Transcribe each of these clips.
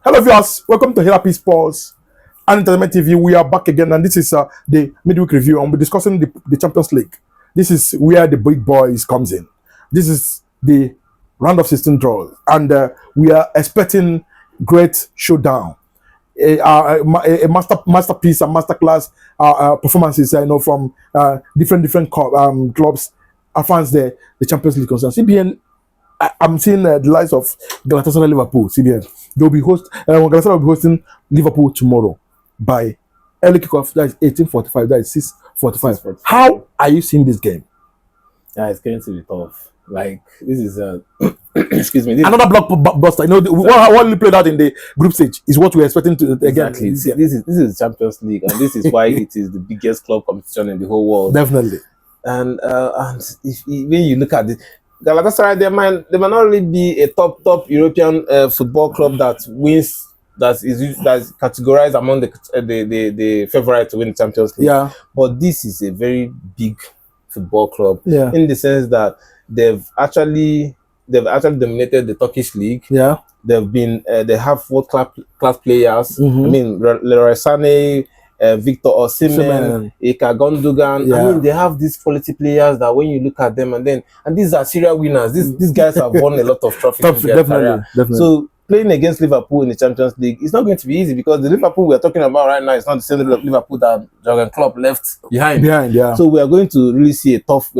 Hello viewers, welcome to Hila-P Sports and Entertainment TV. We are back again, and this is the midweek review, and we're discussing the Champions League. This is where the big boys comes in. This is the round of 16 draw, and we are expecting great showdown, a masterpiece and masterclass performances. From different clubs, as far as the Champions League concerns. CBN, I'm seeing the likes of Galatasaray, Liverpool. CBN, they'll be Galatasaray will be hosting Liverpool tomorrow by early kickoff. That is 18:45. That is 6:45. How are you seeing this game? Yeah, it's going to be tough. Like, this is excuse me. Another blockbuster. What we played out in the group stage is what we're expecting to again. Exactly. This is Champions League, and this is why it is the biggest club competition in the whole world. Definitely. And when you look at it, Galatasaray, they might not really be a top European football club that wins, that is categorized among the favorites to win the Champions League. Yeah. But this is a very big football club. Yeah. In the sense that they've actually dominated the Turkish league. Yeah. They have world class players. Mm-hmm. I mean, Leroy Sané, Victor Osimhen, Ika Gundogan. Yeah. I mean, they have these quality players that when you look at them, and these are serial winners. These guys have won a lot of trophies in their career. Definitely. So playing against Liverpool in the Champions League, it's not going to be easy, because the Liverpool we're talking about right now is not the same Liverpool that Jurgen Klopp left behind. Yeah. So we are going to really see a tough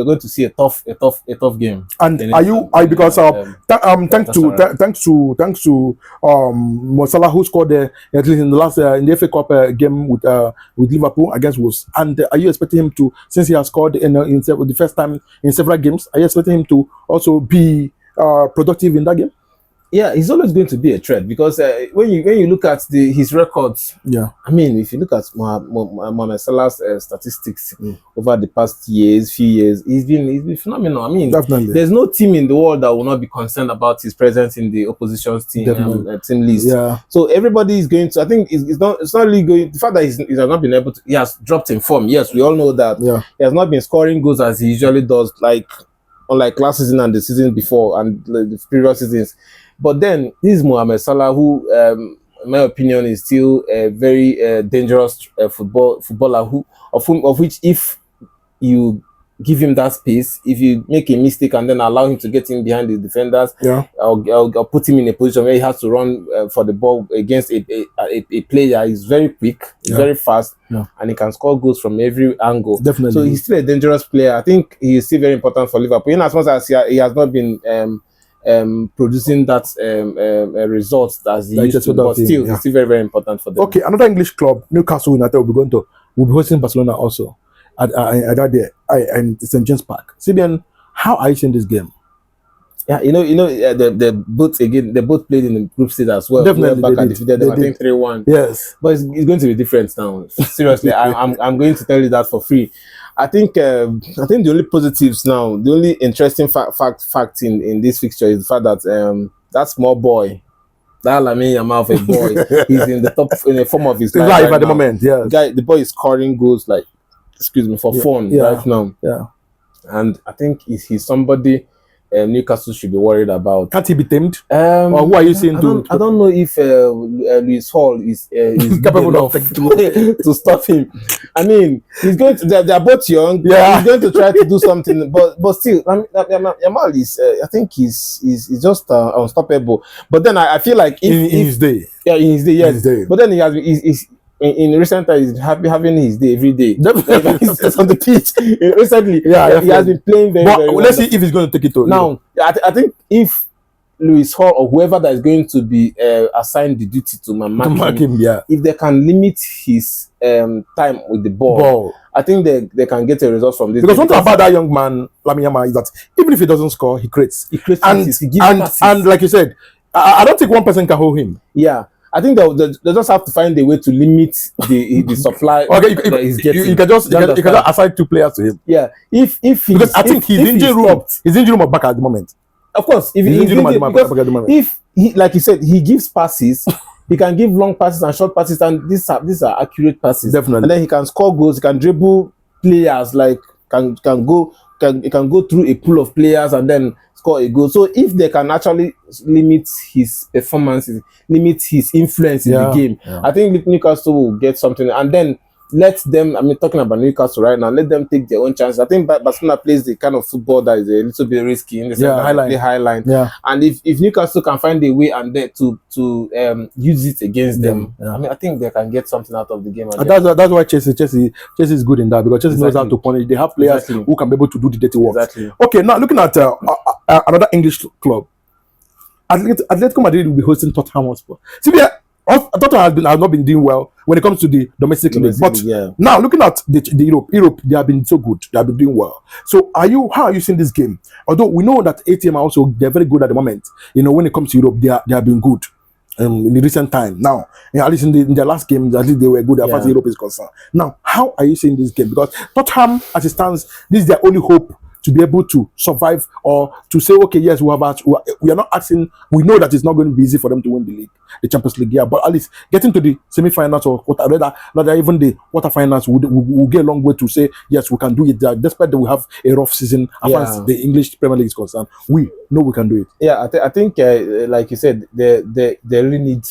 game. And thanks to Mo Salah, who scored at least in the last in the FA Cup game with Liverpool against Wolves. And are you expecting him to, since he has scored in the first time in several games, are you expecting him to also be productive in that game? Yeah, he's always going to be a threat, because when you look at his records, yeah, I mean, if you look at Mohamed Salah's statistics over the past few years, he's been phenomenal. I mean, definitely, there's no team in the world that will not be concerned about his presence in the opposition's team team list. Yeah. So everybody is going to. I think it's not really going. The fact that he has not been able to, he has dropped in form. Yes, we all know that. Yeah. He has not been scoring goals as he usually does, unlike last season and the season before and the previous seasons. But then this is Mohamed Salah, who, in my opinion, is still a very dangerous footballer. Of which, if you give him that space, if you make a mistake and then allow him to get in behind the defenders, or put him in a position where he has to run for the ball against a player, he's very quick, he's very fast, and he can score goals from every angle. Definitely. So he's still a dangerous player. I think he is still very important for Liverpool, in as much as he has not been producing that results as he used to, but still, it's still very, very important for them. Okay, another English club, Newcastle United, will be hosting Barcelona also at that day, and St. James Park. CBN, how are you seeing this game? Yeah, they both played in the group stage as well. Definitely, back and defeated them, I think 3-1. Yes, but it's going to be different now. Seriously, I'm going to tell you that for free. I think the only positives now, the only interesting fact in this fixture is the fact that that small boy, that Lamine Yamal of a boy, he's in the form of his life right at the now. moment. Yeah, the boy is scoring goals for fun right now. Yeah, and I think he's somebody Newcastle should be worried about. Can't he be tamed? Or who are you seeing? I don't know if Luis Hall is capable to stop him. I mean, he's going to. They're both young. Yeah, he's going to try to do something, but still, Yamal is. I think he's just unstoppable. But then I feel like in his day, in his day, yes. In his day. But then he has in recent times, he's having his day every day. He's on the pitch. Recently, he has been playing very well. Let's see if he's going to take it to now. I think if Luis Hall or whoever that is going to be assigned the duty to mark him, if they can limit his time with the ball, I think they can get a result from this. Because one thing about that young man, Lamine Yamal, is that even if he doesn't score, he creates. He gives passes. And like you said, I don't think one person can hold him. Yeah. I think they just have to find a way to limit the supply that he's getting. You can just assign 2 players to him. Yeah, because I think his injury room are back at the moment. Of course, if he, like you said, he gives passes, he can give long passes and short passes, and these are accurate passes. Definitely, and then he can score goals. He can dribble players, like can go through a pool of players and then score a goal. So if they can actually limit his performances, limit his influence in the game, I think Newcastle will get something. And then let them, I mean, talking about Newcastle right now, let them take their own chances. I think Barcelona plays the kind of football that is a little bit risky in the sense that they play high line. And if Newcastle can find a way and then to use it against them, I mean, I think they can get something out of the game. And that's why Chelsea is good in that, because Chelsea knows how to punish. They have players who can be able to do the dirty work. Okay, now looking at another English club, Atletico Madrid will be hosting Tottenham Hotspur. See, Tottenham has not been doing well when it comes to the domestic league. But now looking at the Europe, they have been so good. They have been doing well. So how are you seeing this game? Although we know that ATM are also, they're very good at the moment. You know, when it comes to Europe, they have been good in the recent time. Now, at least in their last game, at least they were good as far as Europe is concerned. Now, how are you seeing this game? Because Tottenham, as it stands, this is their only hope to be able to survive, or to say, okay, yes, we are not asking. We know that it's not going to be easy for them to win the Champions League, but at least getting to the semi-finals or rather even the quarterfinals will get a long way to say, yes, we can do it. Despite that we have a rough season as far as the English Premier League is concerned, we know we can do it. Yeah, I think like you said, they really need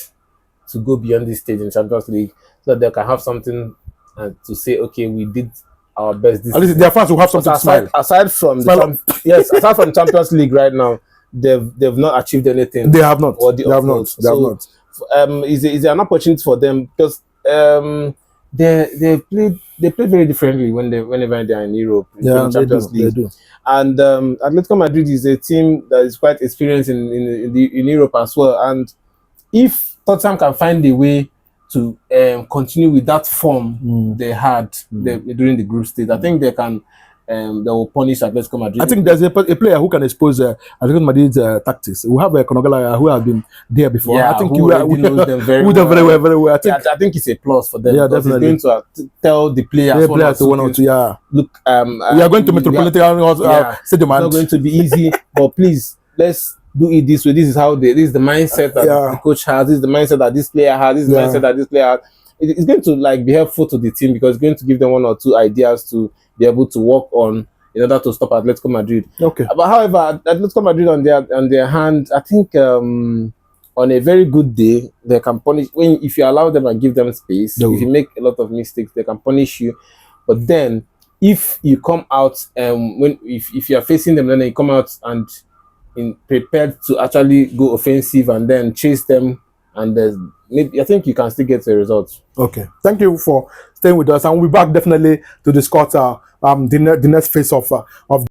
to go beyond this stage in Champions League so that they can have something to say, okay, we did our best. At least their fans will have something to smile. Aside from aside from Champions League right now, they've not achieved anything. They have not. They have not. Is an opportunity for them, because they play very differently whenever they are in Europe, in Champions League. They do. And Atletico Madrid is a team that is quite experienced in Europe as well. And if Tottenham can find a way to continue with that form they had during the group stage, I think they can. They will punish Atletico Madrid. I think there's a player who can expose Atletico Madrid's tactics. We have a Konogala who has been there before. I think we know them very well. I think it's a plus for them. Yeah, definitely. He's going to tell the players one or two. Look, we are going to Metropolitan Stadium. It's not going to be easy, but please, let's do it this way. This is the mindset that the coach has. This is the mindset that this player has. This is the mindset that this player has. It's going to be helpful to the team, because it's going to give them one or two ideas to be able to work on in order to stop Atletico Madrid. Okay. But however, Atletico Madrid on their hand, I think on a very good day, they can punish if you allow them and give them space. If you make a lot of mistakes, they can punish you. But then if you come out if you are facing them, then you come out and prepared to actually go offensive and then chase them, and I think you can still get a result. Okay, thank you for staying with us, and we'll be back definitely to discuss the next phase of